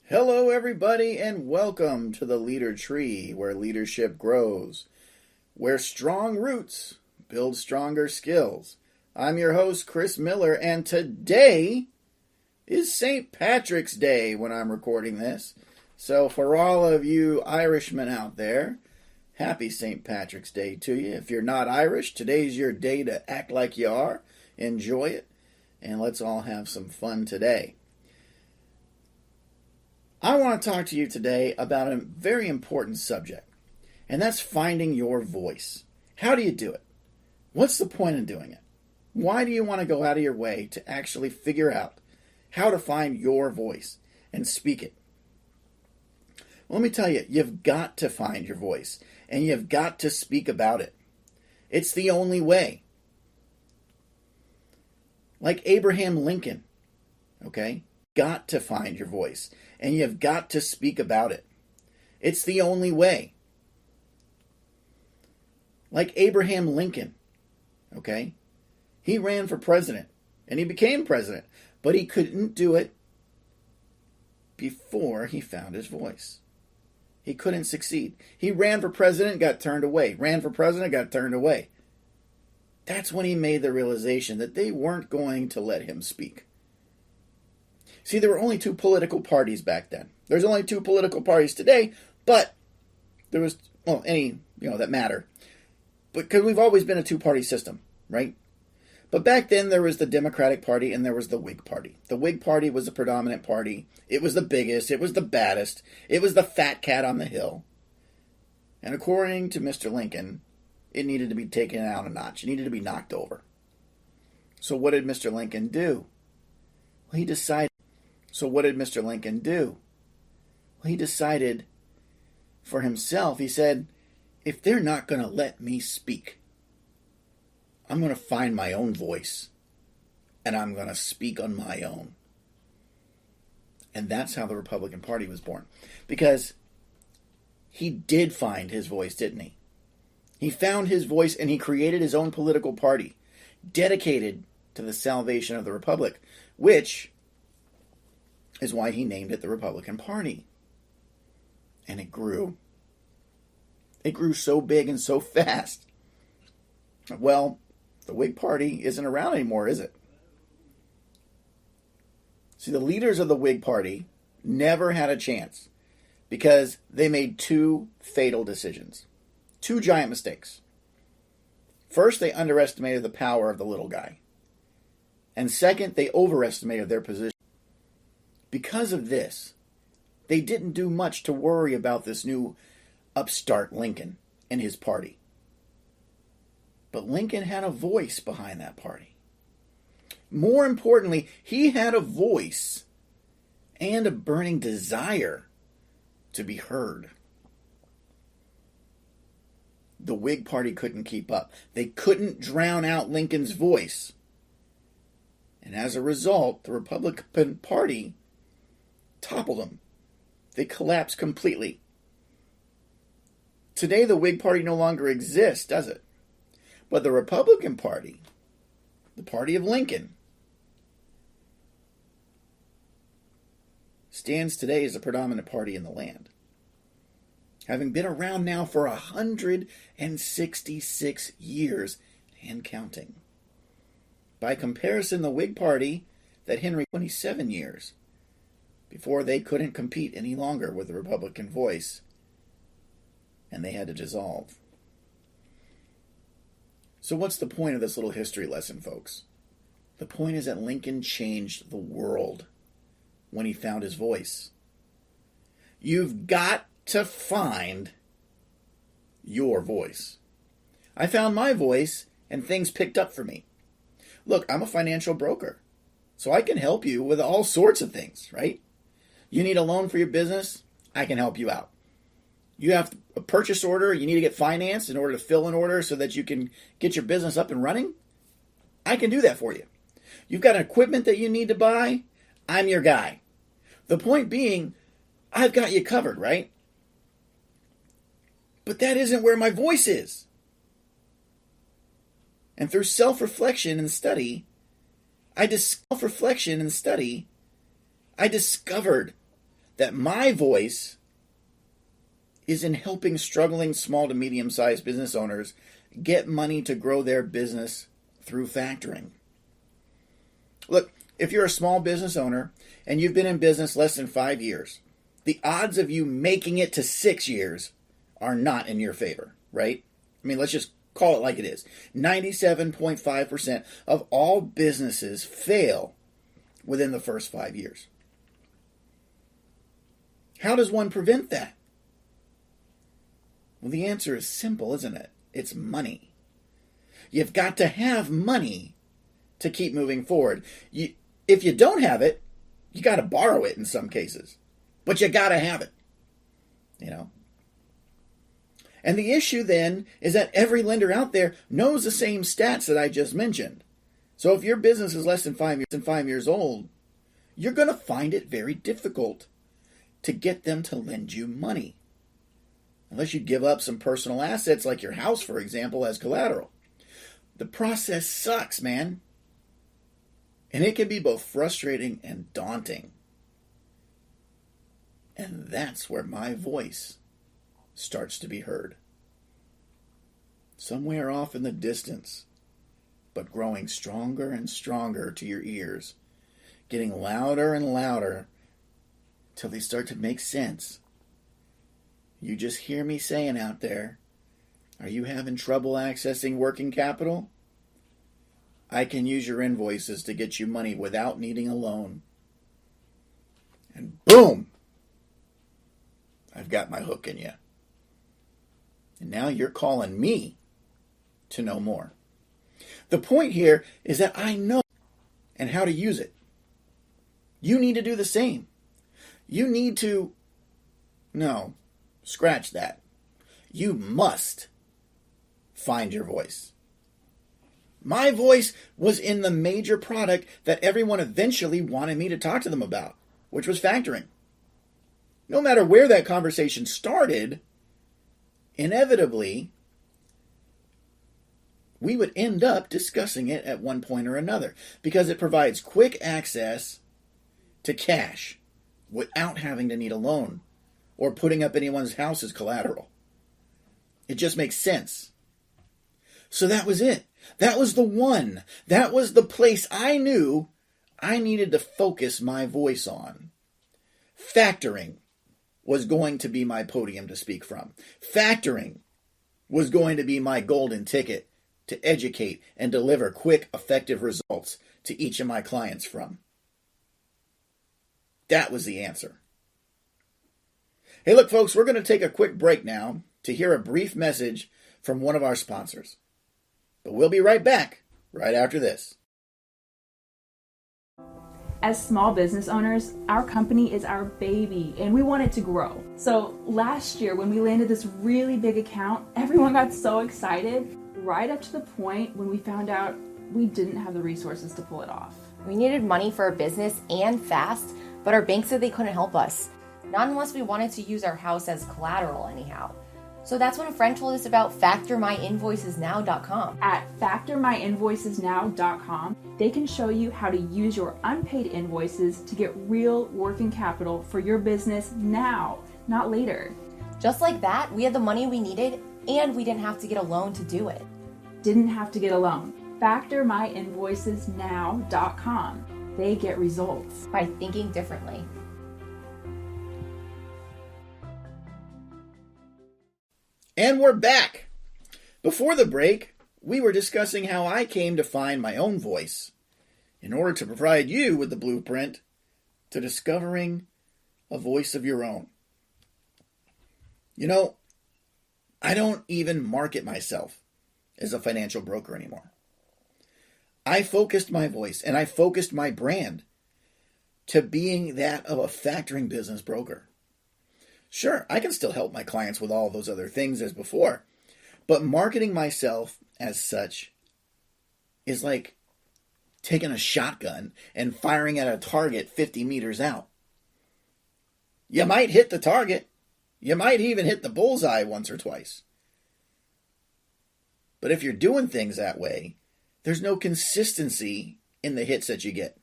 Hello, everybody, and welcome to the Leader Tree, where leadership grows, where strong roots build stronger skills. I'm your host, Chris Miller, and today is St. Patrick's Day when I'm recording this. So for all of you Irishmen out there, happy St. Patrick's Day to you. If you're not Irish, today's your day to act like you are. Enjoy it, and let's all have some fun today. I want to talk to you today about a very important subject, and that's finding your voice. How do you do it? What's the point in doing it? Why do you want to go out of your way to actually figure out how to find your voice and speak it? Well, let me tell you, you've got to find your voice, and you've got to speak about it. It's the only way. Like Abraham Lincoln, okay? Got to find your voice, and you've got to speak about it. It's the only way. Like Abraham Lincoln, okay? He ran for president, and he became president, but he couldn't do it before he found his voice. He couldn't succeed. He ran for president, got turned away. Ran for president, got turned away. That's when he made the realization that they weren't going to let him speak. See, there were only two political parties back then. There's only two political parties today, but there was, any, that matter. But because we've always been a two-party system, right? But back then there was the Democratic Party and there was the Wig Party. The Wig Party was the predominant party. It was the biggest. It was the baddest. It was the fat cat on the hill. And according to Mr. Lincoln, it needed to be taken out a notch. It needed to be knocked over. So what did Mr. Lincoln do? Well, he decided for himself. He said, if they're not going to let me speak, I'm going to find my own voice, and I'm going to speak on my own. And that's how the Republican Party was born. Because he did find his voice, didn't he? He found his voice, and he created his own political party, dedicated to the salvation of the Republic, which is why he named it the Republican Party. And it grew. It grew so big and so fast. Well, the Whig Party isn't around anymore, is it? See, the leaders of the Whig Party never had a chance because they made two fatal decisions. Two giant mistakes. First, they underestimated the power of the little guy. And second, they overestimated their position. Because of this, they didn't do much to worry about this new upstart Lincoln and his party. But Lincoln had a voice behind that party. More importantly, he had a voice and a burning desire to be heard. The Whig Party couldn't keep up. They couldn't drown out Lincoln's voice. And as a result, the Republican Party toppled them. They collapsed completely. Today, the Whig Party no longer exists, does it? But the Republican Party, the party of Lincoln, stands today as the predominant party in the land, having been around now for 166 years and counting. By comparison, the Whig Party that Henry 27 years before they couldn't compete any longer with the Republican voice, and they had to dissolve. So what's the point of this little history lesson, folks? The point is that Lincoln changed the world when he found his voice. You've got to find your voice. I found my voice, and things picked up for me. Look, I'm a financial broker, so I can help you with all sorts of things, right? You need a loan for your business? I can help you out. You have a purchase order, you need to get financed in order to fill an order so that you can get your business up and running? I can do that for you. You've got equipment that you need to buy? I'm your guy. The point being, I've got you covered, right? But that isn't where my voice is. And through self-reflection and study, I discovered that my voice is in helping struggling small to medium-sized business owners get money to grow their business through factoring. Look, if you're a small business owner and you've been in business less than 5 years, the odds of you making it to 6 years are not in your favor, right? I mean, let's just call it like it is. 97.5% of all businesses fail within the first 5 years. How does one prevent that? Well, the answer is simple, isn't it? It's money. You've got to have money to keep moving forward. If you don't have it, you got to borrow it in some cases. But you got to have it. You know? And the issue then is that every lender out there knows the same stats that I just mentioned. So if your business is less than 5 years old, you're going to find it very difficult to get them to lend you money. Unless you give up some personal assets like your house, for example, as collateral. The process sucks, man. And it can be both frustrating and daunting. And that's where my voice starts to be heard. Somewhere off in the distance, but growing stronger and stronger to your ears, getting louder and louder till they start to make sense. You just hear me saying out there, are you having trouble accessing working capital? I can use your invoices to get you money without needing a loan. And boom! I've got my hook in you. And now you're calling me to know more. The point here is that I know and how to use it. You need to do the same. You need to... No, scratch that. You must find your voice. My voice was in the major product that everyone eventually wanted me to talk to them about, which was factoring. No matter where that conversation started, inevitably, we would end up discussing it at one point or another because it provides quick access to cash without having to need a loan or putting up anyone's house as collateral. It just makes sense. So that was it. That was the one. That was the place I knew I needed to focus my voice on. Factoring was going to be my podium to speak from. Factoring was going to be my golden ticket to educate and deliver quick, effective results to each of my clients from. That was the answer. Hey, look, folks, we're going to take a quick break now to hear a brief message from one of our sponsors. But we'll be right back right after this. As small business owners, our company is our baby and we want it to grow. So last year when we landed this really big account, everyone got so excited right up to the point when we found out we didn't have the resources to pull it off. We needed money for our business and fast, but our bank said they couldn't help us. Not unless we wanted to use our house as collateral anyhow. So that's when a friend told us about factormyinvoicesnow.com. At factormyinvoicesnow.com, they can show you how to use your unpaid invoices to get real working capital for your business now, not later. Just like that, we had the money we needed and we didn't have to get a loan to do it. Didn't have to get a loan. Factormyinvoicesnow.com. They get results by thinking differently. And we're back. Before the break, we were discussing how I came to find my own voice in order to provide you with the blueprint to discovering a voice of your own. You know, I don't even market myself as a financial broker anymore. I focused my voice and I focused my brand to being that of a factoring business broker. Sure, I can still help my clients with all those other things as before, but marketing myself as such is like taking a shotgun and firing at a target 50 meters out. You might hit the target. You might even hit the bullseye once or twice. But if you're doing things that way, there's no consistency in the hits that you get.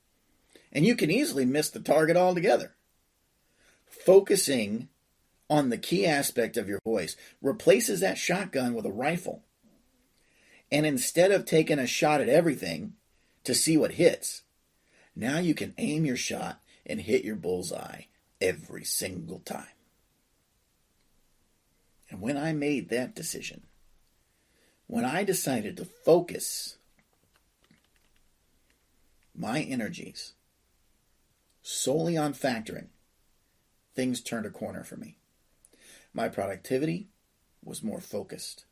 And you can easily miss the target altogether. focusing on the key aspect of your voice replaces that shotgun with a rifle. And instead of taking a shot at everything to see what hits, now you can aim your shot and hit your bullseye every single time. And when I made that decision, when I decided to focus my energies solely on factoring, things turned a corner for me. My productivity was more focused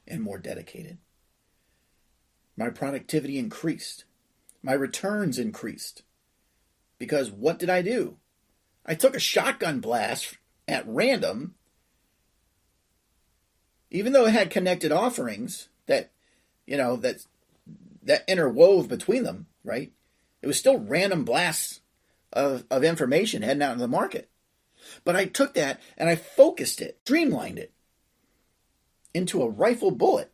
and more dedicated. My productivity increased. My returns increased. Because what did I do? I took a shotgun blast at random, even though it had connected offerings that interwove between them, right? It was still random blasts of information heading out into the market. But I took that and I focused it, streamlined it into a rifle bullet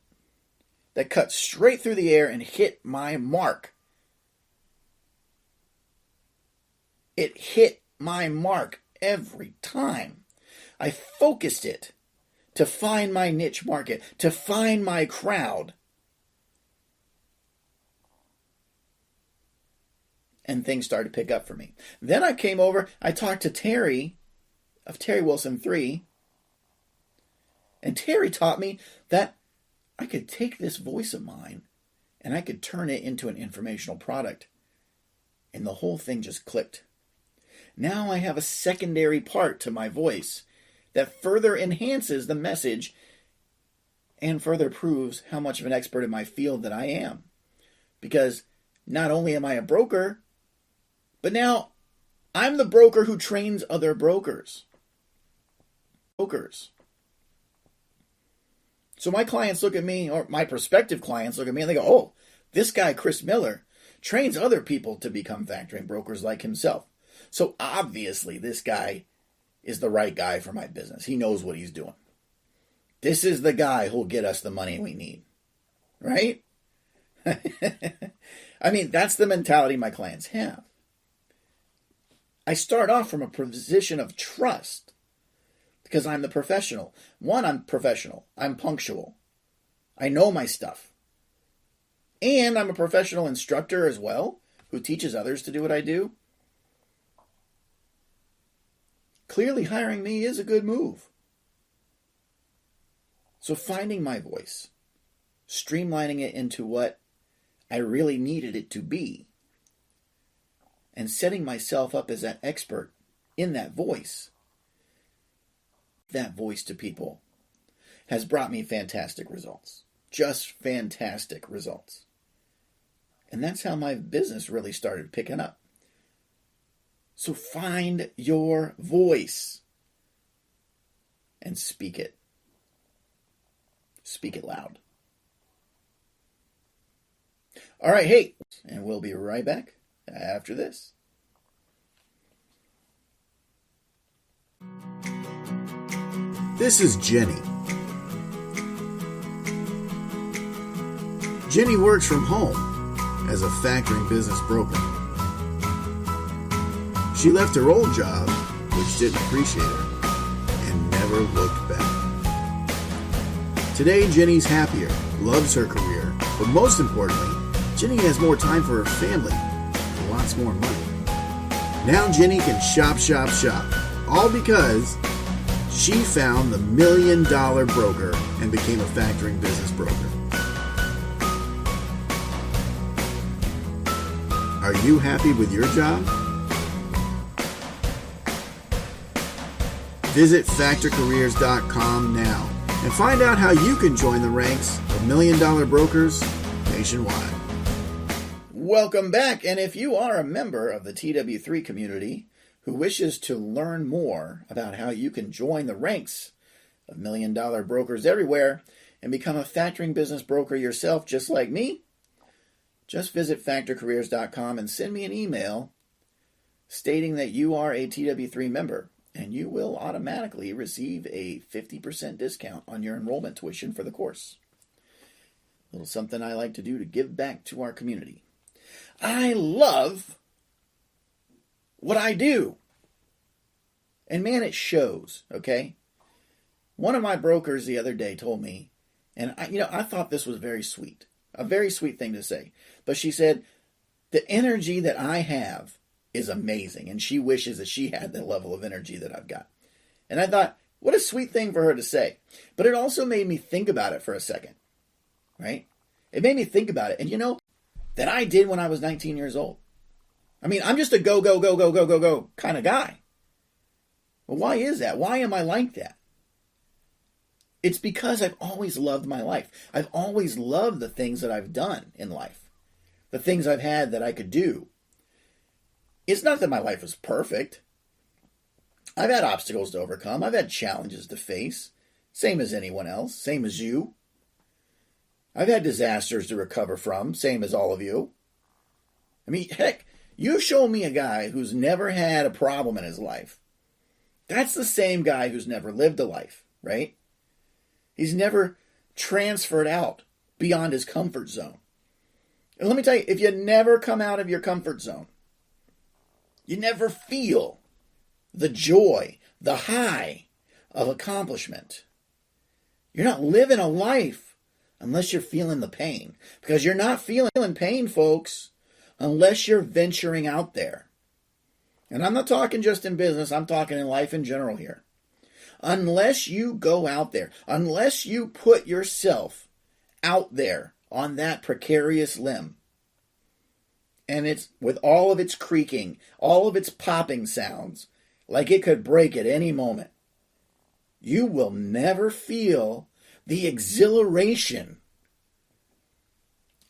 that cut straight through the air and hit my mark. It hit my mark every time. I focused it to find my niche market, to find my crowd. And things started to pick up for me. Then I came over, I talked to Terry of Terry Wilson 3, and Terry taught me that I could take this voice of mine and I could turn it into an informational product. And the whole thing just clicked. Now I have a secondary part to my voice that further enhances the message and further proves how much of an expert in my field that I am. Because not only am I a broker, but now I'm the broker who trains other brokers. So my clients look at me, or my prospective clients look at me and they go, oh, this guy, Chris Miller, trains other people to become factoring brokers like himself. So obviously this guy is the right guy for my business. He knows what he's doing. This is the guy who'll get us the money we need. Right? I mean, that's the mentality my clients have. I start off from a position of trust because I'm the professional. One, I'm professional. I'm punctual. I know my stuff. And I'm a professional instructor as well who teaches others to do what I do. Clearly, hiring me is a good move. So finding my voice, streamlining it into what I really needed it to be, and setting myself up as that expert in that voice to people, has brought me fantastic results. Just fantastic results. And that's how my business really started picking up. So find your voice and speak it. Speak it loud. All right, hey, and we'll be right back after this. This is Jenny. Jenny works from home as a factoring business broker. She left her old job, which didn't appreciate her, and never looked back. Today, Jenny's happier, loves her career, but most importantly, Jenny has more time for her family and lots more money. Now Jenny can shop, shop, shop, all because she found the $1 million broker and became a factoring business broker. Are you happy with your job? Visit factorcareers.com now and find out how you can join the ranks of $1 million brokers nationwide. Welcome back, and if you are a member of the TW3 community who wishes to learn more about how you can join the ranks of $1 million brokers everywhere and become a factoring business broker yourself just like me, just visit factorcareers.com and send me an email stating that you are a TW3 member, and you will automatically receive a 50% discount on your enrollment tuition for the course. A little something I like to do to give back to our community. I love what I do. And man, it shows, okay? One of my brokers the other day told me, and I thought this was very sweet, a very sweet thing to say. But she said, the energy that I have is amazing, and she wishes that she had the level of energy that I've got. And I thought, what a sweet thing for her to say. But it also made me think about it for a second, right? It made me think about it. And that I did when I was 19 years old. I mean, I'm just a go, go, go, go, go, go, go kind of guy. Well, why is that? Why am I like that? It's because I've always loved my life. I've always loved the things that I've done in life. The things I've had that I could do. It's not that my life is perfect. I've had obstacles to overcome. I've had challenges to face. Same as anyone else. Same as you. I've had disasters to recover from. Same as all of you. I mean, heck, you show me a guy who's never had a problem in his life. That's the same guy who's never lived a life, right? He's never transferred out beyond his comfort zone. And let me tell you, if you never come out of your comfort zone, you never feel the joy, the high of accomplishment. You're not living a life unless you're feeling the pain. Because you're not feeling pain, folks, unless you're venturing out there. And I'm not talking just in business, I'm talking in life in general here. Unless you go out there, unless you put yourself out there on that precarious limb, and it's with all of its creaking, all of its popping sounds, like it could break at any moment, you will never feel the exhilaration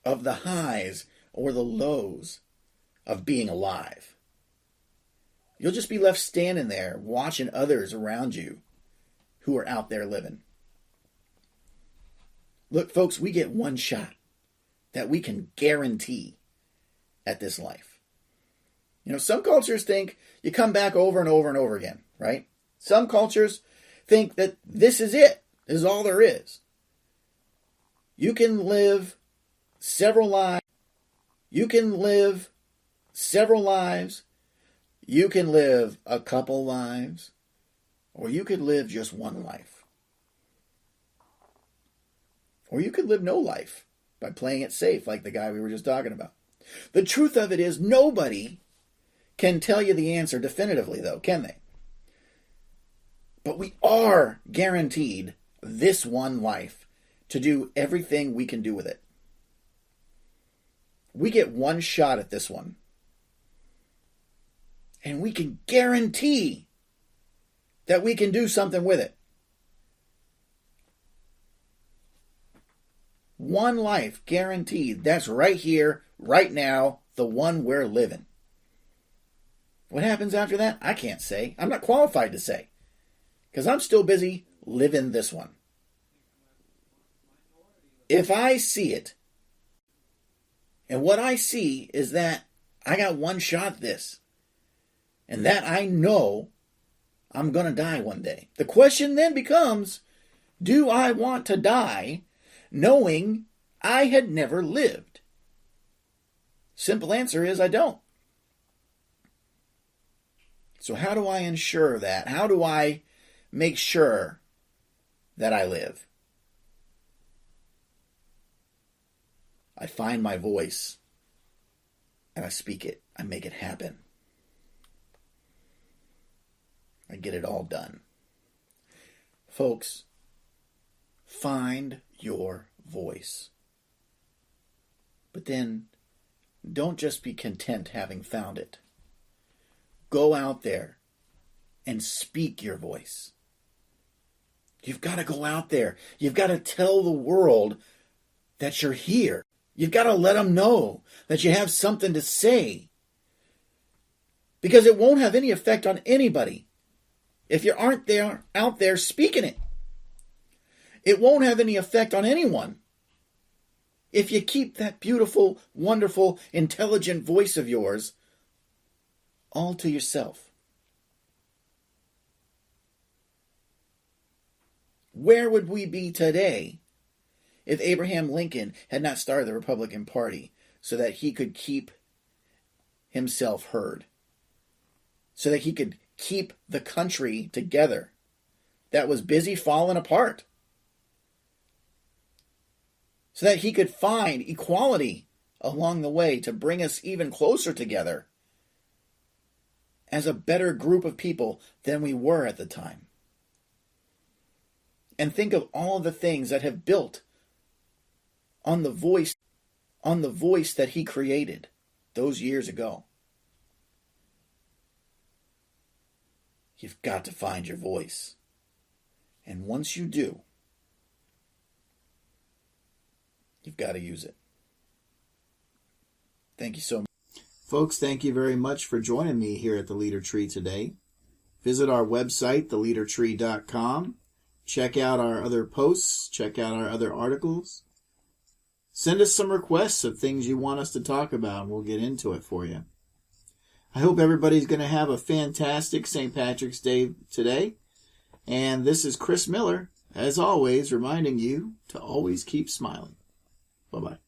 of the highs or the lows of being alive. You'll just be left standing there watching others around you who are out there living. Look, folks, we get one shot that we can guarantee at this life. Some cultures think you come back over and over and over again, right? Some cultures think that this is it. This is all there is. You can live several lives. You can live several lives. You can live a couple lives. Or you could live just one life. Or you could live no life by playing it safe like the guy we were just talking about. The truth of it is nobody can tell you the answer definitively, though, can they? But we are guaranteed this one life to do everything we can do with it. We get one shot at this one. And we can guarantee that we can do something with it. One life guaranteed. That's right here, right now, the one we're living. What happens after that? I can't say. I'm not qualified to say. Because I'm still busy living this one. If I see it, and what I see is that I got one shot at this, and that I know I'm going to die one day. The question then becomes, do I want to die knowing I had never lived? Simple answer is I don't. So how do I ensure that? How do I make sure that I live? I find my voice and I speak it. I make it happen. I get it all done. Folks, find your voice. But then, don't just be content having found it. Go out there and speak your voice. You've got to go out there. You've got to tell the world that you're here. You've got to let them know that you have something to say. Because it won't have any effect on anybody if you aren't there, out there speaking it. It won't have any effect on anyone if you keep that beautiful, wonderful, intelligent voice of yours all to yourself. Where would we be today if Abraham Lincoln had not started the Republican Party so that he could keep himself heard? So that he could keep the country together that was busy falling apart, so that he could find equality along the way to bring us even closer together as a better group of people than we were at the time. And think of all of the things that have built on the voice that he created those years ago. You've got to find your voice. And once you do, you've got to use it. Thank you so much. Folks, thank you very much for joining me here at the Leader Tree today. Visit our website, theleadertree.com. Check out our other posts. Check out our other articles. Send us some requests of things you want us to talk about, and we'll get into it for you. I hope everybody's going to have a fantastic St. Patrick's Day today. And this is Chris Miller, as always, reminding you to always keep smiling. Bye-bye.